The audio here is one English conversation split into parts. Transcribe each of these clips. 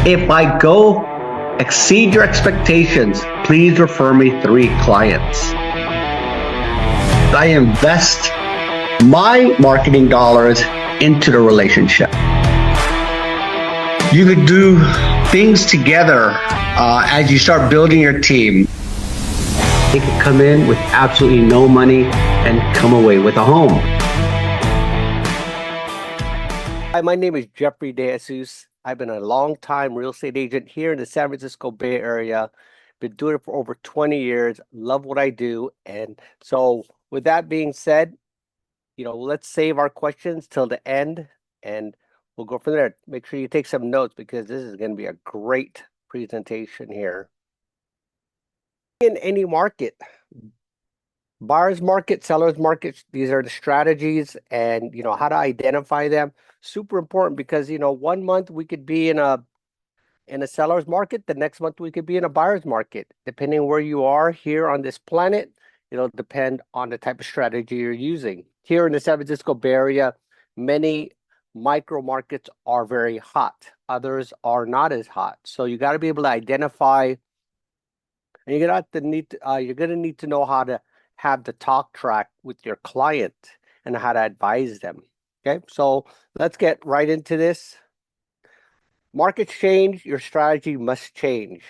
If I go exceed your expectations, please refer me 3 clients. I invest my marketing dollars into the relationship. You could do things together as you start building your team. They could come in with absolutely no money and come away with a home. Hi, my name is Jeffrey DeJesus. I've been a long-time real estate agent here in the San Francisco Bay Area. Been doing it for over 20 years. Love what I do. And so with that being said, let's save our questions till the end and we'll go from there. Make sure you take some notes because this is going to be a great presentation here. In any market, buyer's market, seller's market, these are the strategies and how to identify them. Super important because 1 month we could be in a seller's market, the next month we could be in a buyer's market. Depending where you are here on this planet, it'll depend on the type of strategy you're using. Here in the San Francisco Bay Area, many micro markets are very hot. Others are not as hot. So you got to be able to identify, and you're going to need to know how to have the talk track with your client and how to advise them. Okay, so let's get right into this. Markets change, your strategy must change.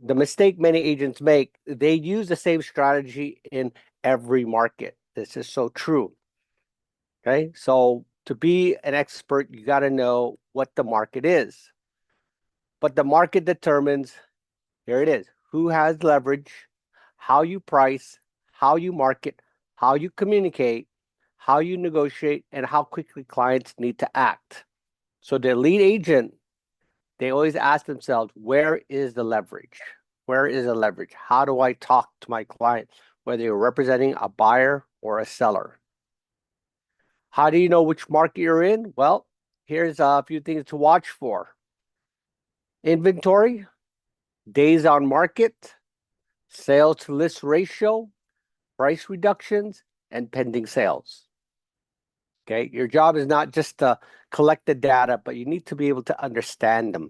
The mistake many agents make, they use the same strategy in every market. This is so true. Okay, so to be an expert, you got to know what the market is. But the market determines, here it is, who has leverage, how you price, how you market, how you communicate, how you negotiate, and how quickly clients need to act. So the lead agent, they always ask themselves, where is the leverage? Where is the leverage? How do I talk to my client, whether you're representing a buyer or a seller? How do you know which market you're in? Well, here's a few things to watch for. Inventory, days on market, sales to list ratio, price reductions, and pending sales. Okay, your job is not just to collect the data, but you need to be able to understand them.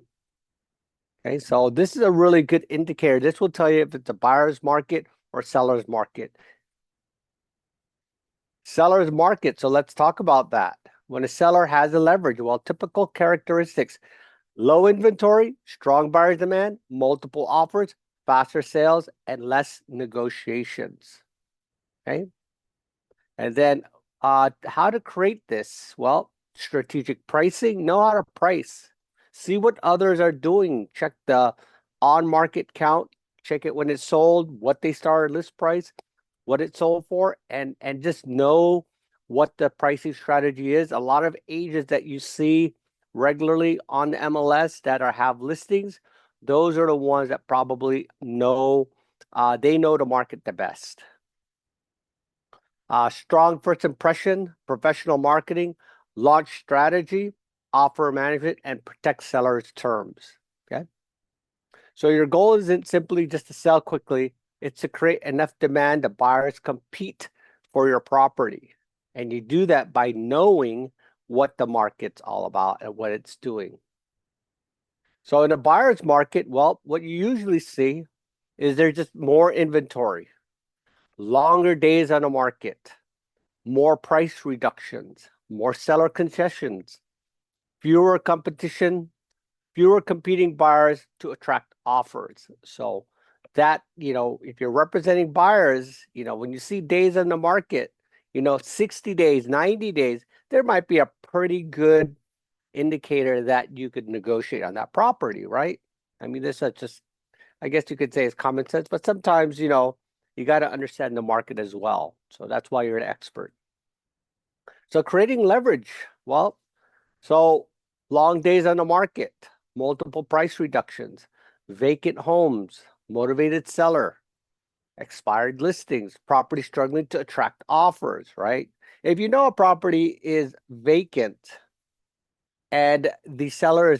Okay, so this is a really good indicator. This will tell you if it's a buyer's market or seller's market. Seller's market, so let's talk about that. When a seller has a leverage, well, typical characteristics: low inventory, strong buyer demand, multiple offers, faster sales, and less negotiations. Okay, and then how to create this? Well, strategic pricing, know how to price. See what others are doing. Check the on-market count. Check it when it's sold, what they started list price, what it sold for, and just know what the pricing strategy is. A lot of agents that you see regularly on the MLS that have listings, those are the ones that probably know, they know the market the best. Strong first impression, professional marketing, launch strategy, offer management, and protect sellers' terms. Okay. So your goal isn't simply just to sell quickly, it's to create enough demand that buyers compete for your property. And you do that by knowing what the market's all about and what it's doing. So in a buyer's market, well, what you usually see is there's just more inventory, longer days on the market, more price reductions, more seller concessions, fewer competition, fewer competing buyers to attract offers. So that, if you're representing buyers, when you see days on the market, 60 days, 90 days, there might be a pretty good indicator that you could negotiate on that property, right? I mean, this is just, I guess you could say it's common sense, but sometimes, you got to understand the market as well. So that's why you're an expert. So creating leverage, well, so long days on the market, multiple price reductions, vacant homes, motivated seller, expired listings, property struggling to attract offers, right? If you know a property is vacant and the seller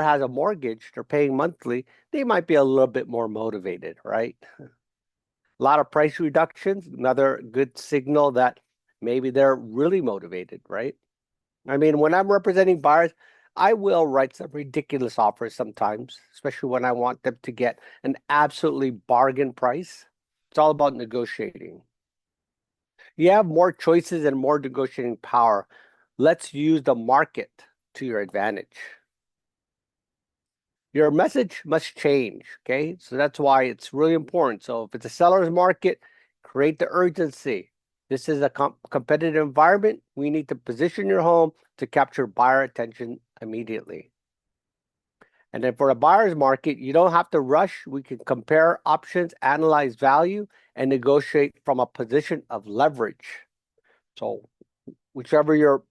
has a mortgage, they're paying monthly, they might be a little bit more motivated, right? A lot of price reductions, another good signal that maybe they're really motivated, right? I mean, when I'm representing buyers, I will write some ridiculous offers sometimes, especially when I want them to get an absolutely bargain price. It's all about negotiating. You have more choices and more negotiating power. Let's use the market to your advantage. Your message must change, okay? So that's why it's really important. So if it's a seller's market, create the urgency. This is a competitive environment. We need to position your home to capture buyer attention immediately. And then for a buyer's market, you don't have to rush. We can compare options, analyze value, and negotiate from a position of leverage. So whichever you're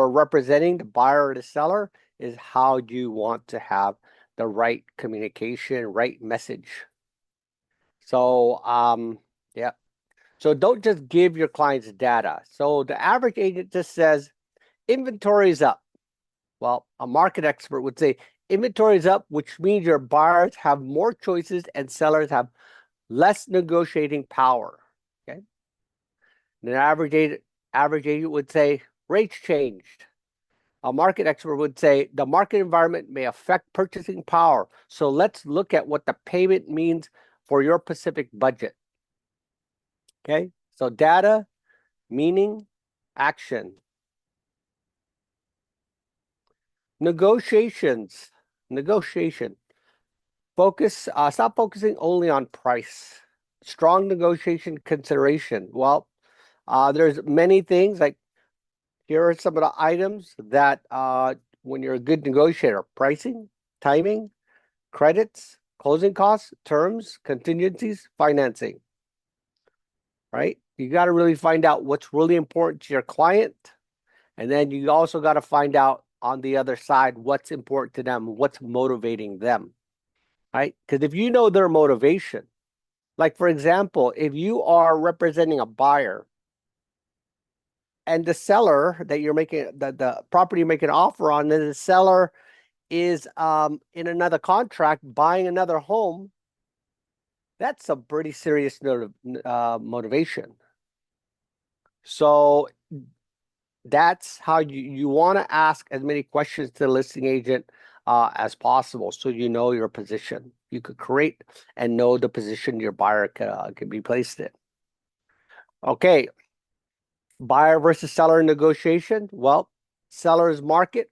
representing, the buyer or the seller, is how you want to have the right communication, right message. So yeah. So don't just give your clients data. So the average agent just says inventory is up. Well, a market expert would say inventory is up, which means your buyers have more choices and sellers have less negotiating power. Okay. The average agent would say rates changed. A market expert would say the market environment may affect purchasing power. So let's look at what the payment means for your specific budget. Okay. So data, meaning, action. Negotiations. Negotiation. Stop focusing only on price. Strong negotiation consideration. Well, there's many things like here are some of the items that when you're a good negotiator, pricing, timing, credits, closing costs, terms, contingencies, financing, right? You got to really find out what's really important to your client. And then you also got to find out on the other side what's important to them, what's motivating them, right? Because if you know their motivation, like for example, if you are representing a buyer and the seller that you're making the property you're making an offer on, then the seller is in another contract buying another home, that's a pretty serious motivation. So that's how you want to ask as many questions to the listing agent as possible, so you know your position. You could create and know the position your buyer can be placed in. Okay, buyer versus seller negotiation. Well, seller's market,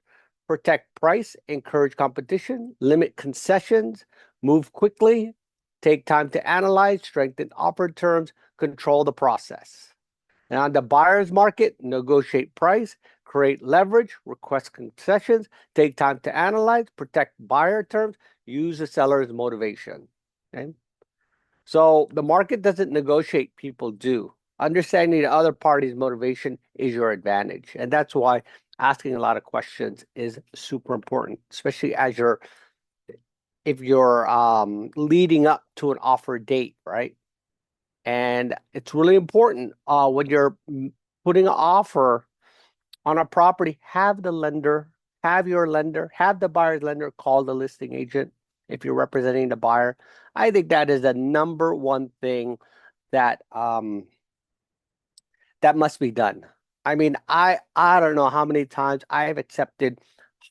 protect price, encourage competition, limit concessions, move quickly, take time to analyze, strengthen offer terms, control the process. And on the buyer's market, negotiate price, create leverage, request concessions, take time to analyze, protect buyer terms, use the seller's motivation. Okay? So the market doesn't negotiate, people do. Understanding the other party's motivation is your advantage. And that's why asking a lot of questions is super important, especially if you're leading up to an offer date, right? And it's really important when you're putting an offer on a property, have your lender, have the buyer's lender call the listing agent if you're representing the buyer. I think that is the number one thing that that must be done. I mean, I don't know how many times I have accepted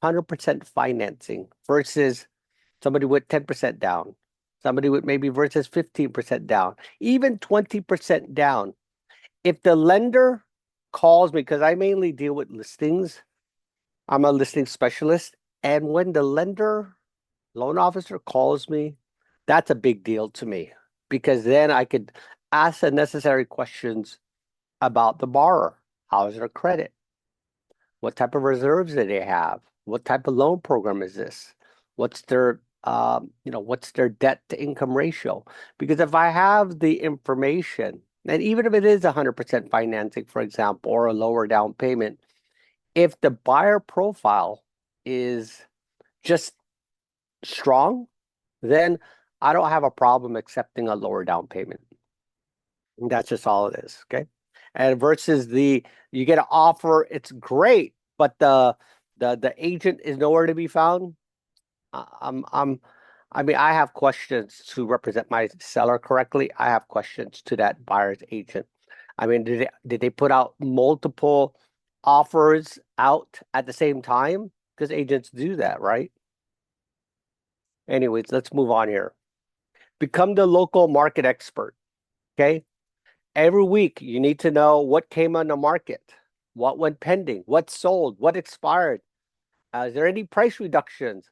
100% financing versus somebody with 10% down, somebody with maybe versus 15% down, even 20% down. If the lender calls me, because I mainly deal with listings, I'm a listing specialist. And when the loan officer calls me, that's a big deal to me because then I could ask the necessary questions about the borrower. How is their credit? What type of reserves do they have? What type of loan program is this? What's their what's their debt to income ratio? Because if I have the information, and even if it is 100% financing, for example, or a lower down payment, if the buyer profile is just strong, then I don't have a problem accepting a lower down payment. And that's just all it is. Okay. And versus you get an offer, it's great, but the agent is nowhere to be found. I mean, I have questions to represent my seller correctly. I have questions to that buyer's agent. I mean, did they put out multiple offers out at the same time? because agents do that, right? Anyways, let's move on here. Become the local market expert. Okay. Every week, you need to know what came on the market, what went pending, what sold, what expired. Is there any price reductions?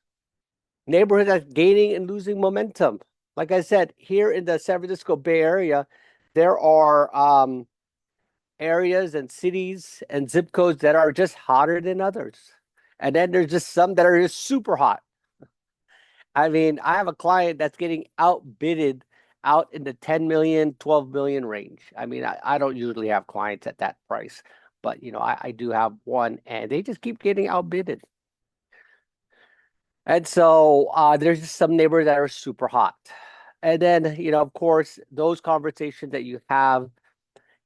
Neighborhood that's gaining and losing momentum. Like I said, here in the San Francisco Bay Area, there are areas and cities and zip codes that are just hotter than others. And then there's just some that are just super hot. I mean, I have a client that's getting outbidded out in the 10 million, 12 million range. I mean, I don't usually have clients at that price, but I do have one and they just keep getting outbidded. And so there's just some neighbors that are super hot. And then, of course, those conversations that you have,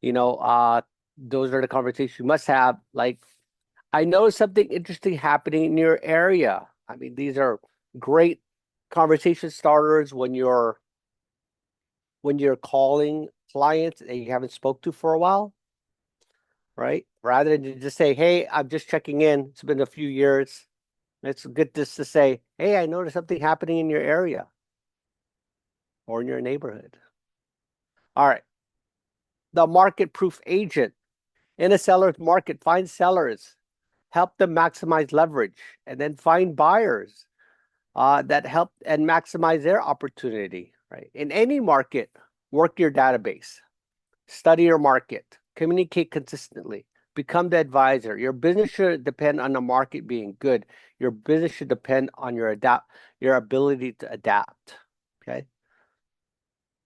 you know, uh, those are the conversations you must have. Like, I know something interesting happening in your area. I mean, these are great conversation starters when you're calling clients that you haven't spoke to for a while, right? Rather than just say, "Hey, I'm just checking in. It's been a few years." It's good just to say, "Hey, I noticed something happening in your area or in your neighborhood." All right. The market proof agent in a seller's market, find sellers, help them maximize leverage, and then find buyers that help and maximize their opportunity, right? In any market, work your database, study your market, communicate consistently, become the advisor. Your business should depend on the market being good. Your business should depend on your ability to adapt. Okay.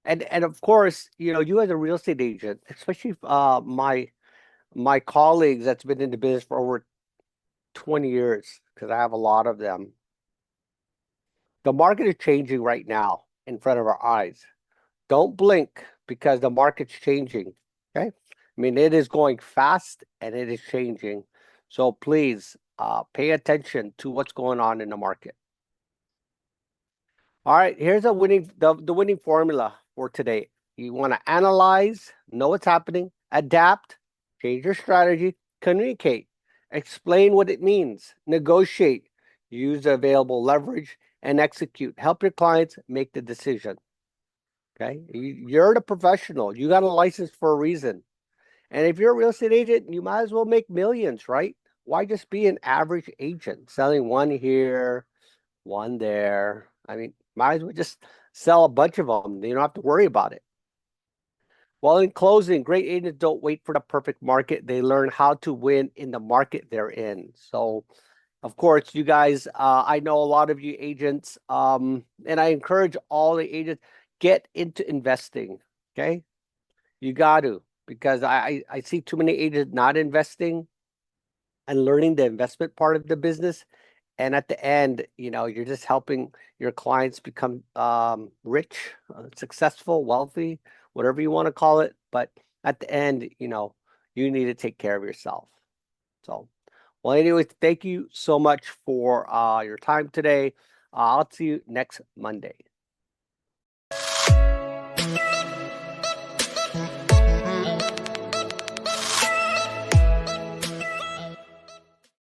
And of course, you as a real estate agent, especially my colleagues that's been in the business for over 20 years, because I have a lot of them. The market is changing right now in front of our eyes. Don't blink because the market's changing. Okay. I mean, it is going fast and it is changing. So please pay attention to what's going on in the market. All right, here's the winning formula for today. You want to analyze, know what's happening, adapt, change your strategy, communicate, explain what it means, negotiate, use the available leverage, and execute. Help your clients make the decision. Okay, you're the professional. You got a license for a reason. And if you're a real estate agent, you might as well make millions, right? Why just be an average agent selling one here, one there? I mean, might as well just sell a bunch of them. You don't have to worry about it. Well, in closing, great agents don't wait for the perfect market. They learn how to win in the market they're in. So, of course, you guys, I know a lot of you agents, and I encourage all the agents, get into investing. Okay. You got to, because I see too many agents not investing and learning the investment part of the business. And at the end, you're just helping your clients become rich, successful, wealthy, whatever you want to call it. But at the end, you need to take care of yourself. So, well, anyways, thank you so much for your time today. I'll see you next Monday.